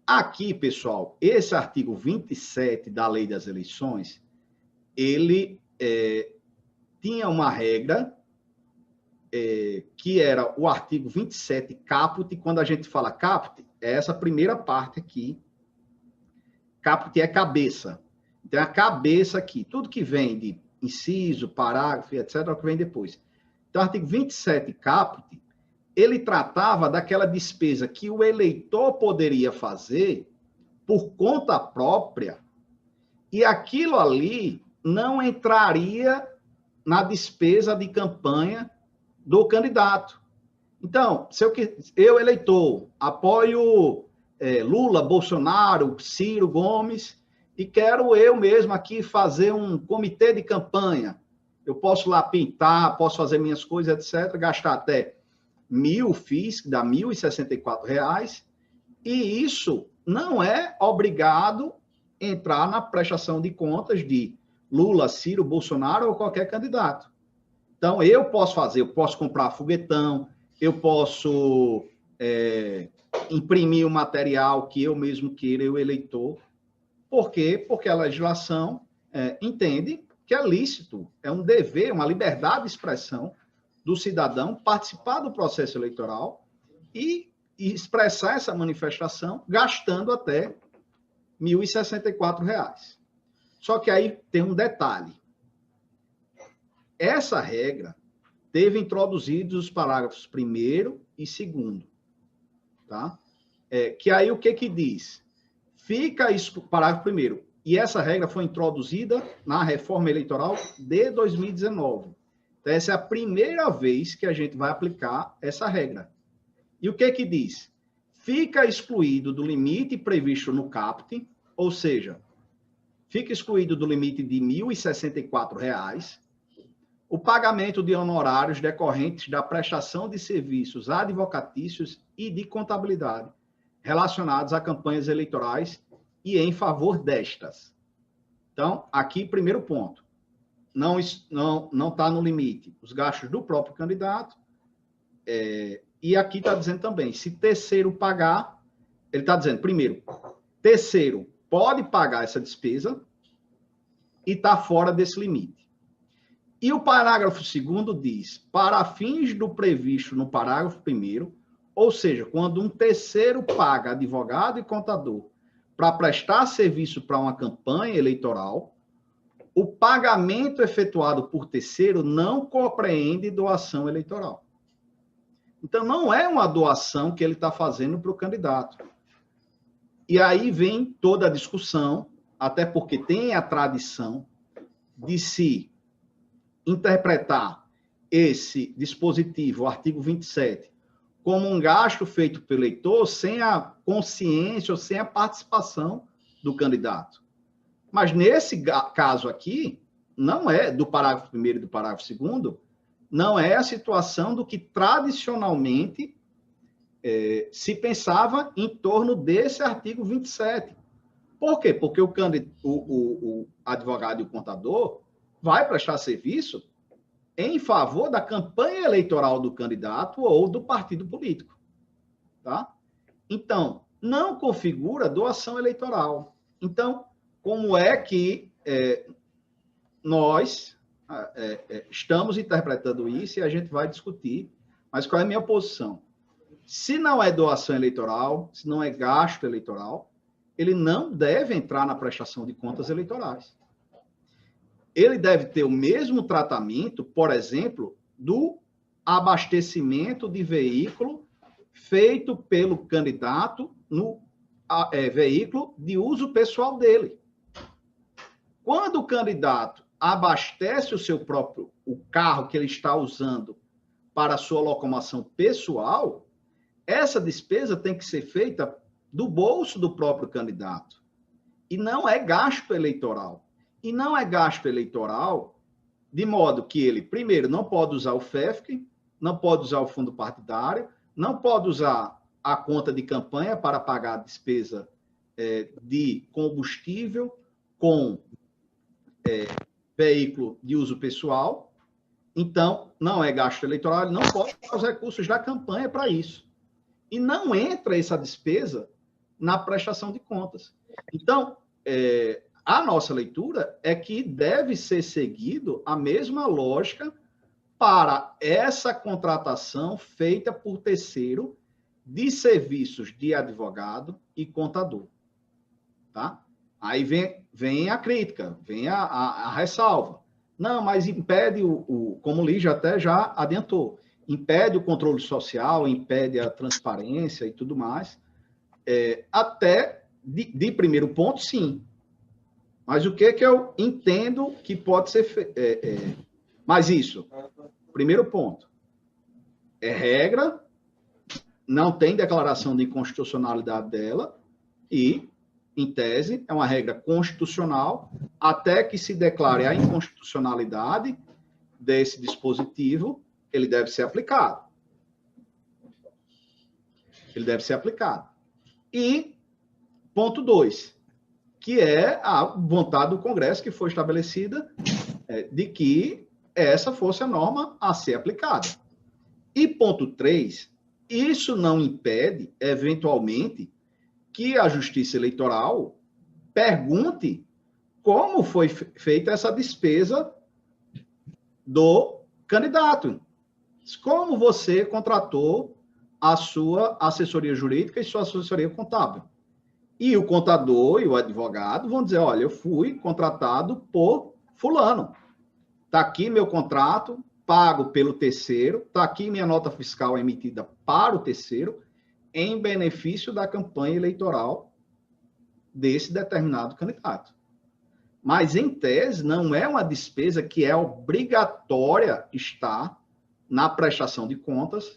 Aqui, pessoal, esse artigo 27 da Lei das Eleições, ele tinha uma regra que era o artigo 27 caput. Quando a gente fala caput, é essa primeira parte aqui. Caput é cabeça. Então, a cabeça aqui, tudo que vem de inciso, parágrafo, etc., é o que vem depois. Então, o artigo 27 caput, ele tratava daquela despesa que o eleitor poderia fazer por conta própria, e aquilo ali não entraria na despesa de campanha do candidato. Então, se eu eleitor, apoio Lula, Bolsonaro, Ciro Gomes, e quero eu mesmo aqui fazer um comitê de campanha, eu posso lá pintar, posso fazer minhas coisas, etc., gastar até 1.000 FIIs, que dá R$ 1.064, e isso não é obrigado a entrar na prestação de contas de Lula, Ciro, Bolsonaro ou qualquer candidato. Então, eu posso comprar foguetão, eu posso imprimir o material que eu mesmo queira, eu eleitor. Por quê? Porque a legislação entende que é lícito, é um dever, uma liberdade de expressão do cidadão participar do processo eleitoral e expressar essa manifestação gastando até R$ 1.064. Só que aí tem um detalhe. Essa regra teve introduzidos os parágrafos 1º e 2º, tá? Que aí o que diz? Fica isso, parágrafo 1º, e essa regra foi introduzida na reforma eleitoral de 2019. Então, essa é a primeira vez que a gente vai aplicar essa regra. E o que diz? Fica excluído do limite previsto no caput, ou seja, fica excluído do limite de R$ 1.064, o pagamento de honorários decorrentes da prestação de serviços advocatícios e de contabilidade relacionados a campanhas eleitorais e em favor destas. Então, aqui, primeiro ponto, não está no limite os gastos do próprio candidato, e aqui está dizendo também, se terceiro pagar, ele está dizendo, primeiro, terceiro pode pagar essa despesa e está fora desse limite. E o parágrafo 2º diz, para fins do previsto no parágrafo 1º, ou seja, quando um terceiro paga advogado e contador para prestar serviço para uma campanha eleitoral, o pagamento efetuado por terceiro não compreende doação eleitoral. Então, não é uma doação que ele está fazendo para o candidato. E aí vem toda a discussão, até porque tem a tradição de se interpretar esse dispositivo, o artigo 27, como um gasto feito pelo eleitor sem a consciência ou sem a participação do candidato. Mas nesse caso aqui, não é do parágrafo 1º e do parágrafo 2º, não é a situação do que tradicionalmente se pensava em torno desse artigo 27. Por quê? Porque o advogado e o contador vai prestar serviço em favor da campanha eleitoral do candidato ou do partido político. Tá? Então, não configura doação eleitoral. Então, como é que nós estamos interpretando isso e a gente vai discutir, mas qual é a minha posição? Se não é doação eleitoral, se não é gasto eleitoral, ele não deve entrar na prestação de contas eleitorais. Ele deve ter o mesmo tratamento, por exemplo, do abastecimento de veículo feito pelo candidato no veículo de uso pessoal dele. Quando o candidato abastece o carro que ele está usando para a sua locomoção pessoal, essa despesa tem que ser feita do bolso do próprio candidato. E não é gasto eleitoral. E não é gasto eleitoral de modo que ele, primeiro, não pode usar o FEFC, não pode usar o fundo partidário, não pode usar a conta de campanha para pagar a despesa de combustível com veículo de uso pessoal. Então, não é gasto eleitoral, ele não pode usar os recursos da campanha para isso. E não entra essa despesa na prestação de contas. Então, a nossa leitura é que deve ser seguido a mesma lógica para essa contratação feita por terceiro de serviços de advogado e contador. Tá? Aí vem a crítica, vem a ressalva. Não, mas impede como o Lígia até já adiantou, impede o controle social, impede a transparência e tudo mais. Até de primeiro ponto, sim. Mas o que eu entendo que pode ser feito? Mas isso, primeiro ponto, é regra, não tem declaração de inconstitucionalidade dela e, em tese, é uma regra constitucional, até que se declare a inconstitucionalidade desse dispositivo, ele deve ser aplicado. Ele deve ser aplicado. E, ponto 2, que é a vontade do Congresso que foi estabelecida de que essa fosse a norma a ser aplicada. E, ponto 3, isso não impede, eventualmente, que a Justiça Eleitoral pergunte como foi feita essa despesa do candidato. Como você contratou a sua assessoria jurídica e sua assessoria contábil. E o contador e o advogado vão dizer, olha, eu fui contratado por fulano. Está aqui meu contrato, pago pelo terceiro, está aqui minha nota fiscal emitida para o terceiro, em benefício da campanha eleitoral desse determinado candidato. Mas, em tese, não é uma despesa que é obrigatória estar na prestação de contas